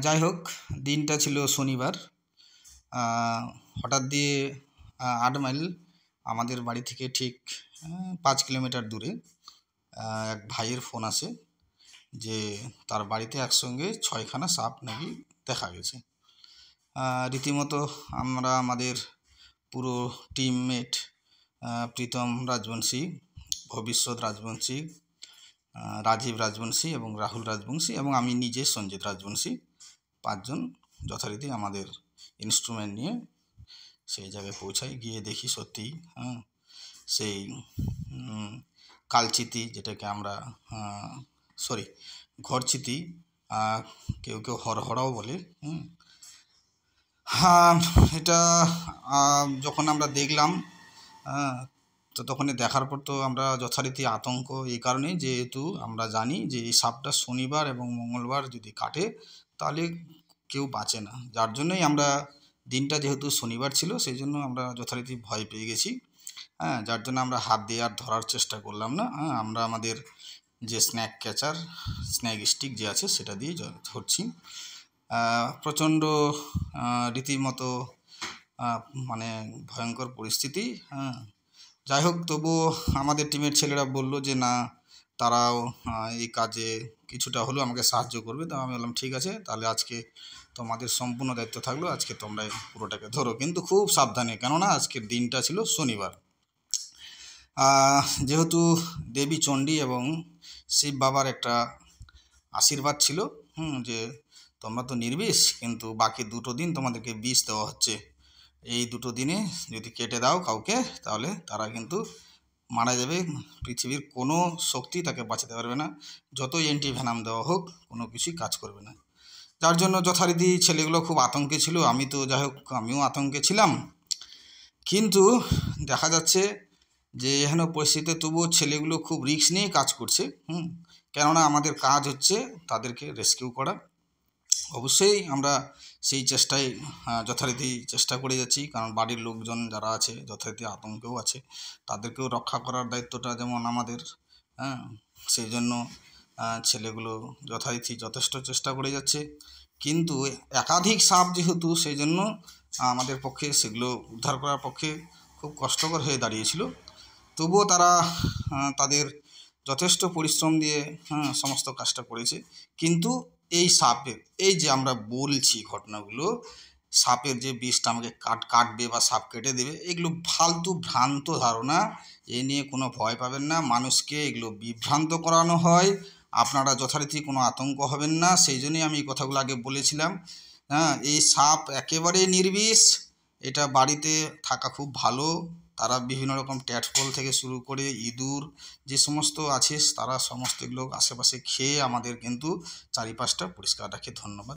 যাই হোক, দিনটা ছিল শনিবার। হঠাৎ দিয়ে 8 মাইল আমাদের বাড়ি থেকে ঠিক 5 কিলোমিটার দূরে এক ভাইয়ের ফোন আসে যে তার বাড়িতে একসঙ্গে 6খানা সাপ নাকি দেখা গেছে। রীতিমতো আমরা আমাদের পুরো টিমমেট প্রীতম রাজবংশী, ভবিষ্যৎ রাজবংশী, রাজীব রাজবংশী এবং রাহুল রাজবংশী এবং আমি নিজে সঞ্জিত রাজবংশী 5 জন যথারীতি আমাদের ইনস্ট্রুমেন্ট নিয়ে সেই জায়গায় পৌঁছাই। গিয়ে দেখি সত্যিই সেই কালচিতি, যেটাকে আমরা ঘরচিতি, কেউ কেউ হরহরাও বলে। এটা যখন আমরা দেখলাম তো তখনই দেখার পর তো আমরা যথারীতি আতঙ্ক, এই কারণেই যেহেতু আমরা জানি যে এই সাপটা শনিবার এবং মঙ্গলবার যদি কাটে তাহলে কেউ বাঁচে না। যার জন্যই আমরা দিনটা যেহেতু শনিবার ছিল সেই জন্য আমরা যথারীতি ভয় পেয়ে গেছি। যার জন্য আমরা হাত দিয়ে আর ধরার চেষ্টা করলাম না। আমরা আমাদের যে স্ন্যাক ক্যাচার, স্ন্যাক স্টিক যে আছে সেটা দিয়ে ধরছি। প্রচণ্ড রীতিমতো মানে ভয়ঙ্কর পরিস্থিতি। যাই হোক, তবুও আমাদের টিমের ছেলেরা বলল যে না, তারাও এই কাজে কিছুটা হলেও আমাকে সাহায্য করবে। তো আমি বললাম ঠিক আছে, তাহলে আজকে তোমাদের সম্পূর্ণ দায়িত্ব থাকলো, আজকে তোমরা পুরোটাকে ধরো, কিন্তু খুব সাবধানে, কেননা আজকের দিনটা ছিল শনিবার। যেহেতু দেবী চণ্ডী এবং শিব বাবার একটা আশীর্বাদ ছিল যে তোমরা তো নির্বিষ, কিন্তু বাকি 2 দিন তোমাদেরকে বিষ দেওয়া হচ্ছে। এই 2 দিনে যদি কেটে দাও কাউকে তাহলে তারা কিন্তু মারা যাবে। পৃথিবীর কোনো শক্তি তাকে বাঁচাতে পারবে না, যতই অ্যান্টিভেনাম দেওয়া হোক কোনো কিছুই কাজ করবে না। যার জন্য যথারীতি ছেলেগুলো খুব আতঙ্কে ছিল। আমি তো যাই হোক, আমিও আতঙ্কে ছিলাম। কিন্তু দেখা যাচ্ছে যে এখানে পরিস্থিতিতে তবুও ছেলেগুলো খুব রিস্ক নিয়ে কাজ করছে। কেননা আমাদের কাজ হচ্ছে তাদেরকে রেস্কিউ করা। অবশ্যই আমরা সেই চেষ্টায় যথারীতি চেষ্টা করে যাচ্ছি, কারণ বাড়ির লোকজন যারা আছে যথারীতি আতঙ্কেও আছে, তাদেরকেও রক্ষা করার দায়িত্বটা যেমন আমাদের। সেই জন্য ছেলেগুলো যথারীতি যথেষ্ট চেষ্টা করে যাচ্ছে। কিন্তু একাধিক সাপ যেহেতু, সেই জন্য আমাদের পক্ষে সেগুলো উদ্ধার করার পক্ষে খুব কষ্টকর হয়ে দাঁড়িয়েছিল। তবুও তারা তাদের যথেষ্ট পরিশ্রম দিয়ে সমস্ত কাজটা করেছে। কিন্তু এই সাপের, এই যে আমরা বলছি ঘটনাগুলো, সাপের যে বিষটা আমাকে কাটবে বা সাপ কেটে দেবে, এগুলো ফালতু ভ্রান্ত ধারণা। এ নিয়ে কোনো ভয় পাবেন না, মানুষকে এগুলো বিভ্রান্ত করানো হয়। আপনারা যথারীতি কোনো আতঙ্ক হবেন না, সেই জন্যই আমি এই কথাগুলো আগে বলেছিলাম। এই সাপ একেবারে নির্বিষ, এটা বাড়িতে থাকা খুব ভালো। তারা বিভিন্ন রকম ট্যাডপল থেকে শুরু করে ইঁদুর যে সমস্ত আছে, তারা সমস্ত এগুলো আশেপাশে খেয়ে আমাদের কিন্তু চারিপাশটা পরিষ্কার রাখে। ধন্যবাদ।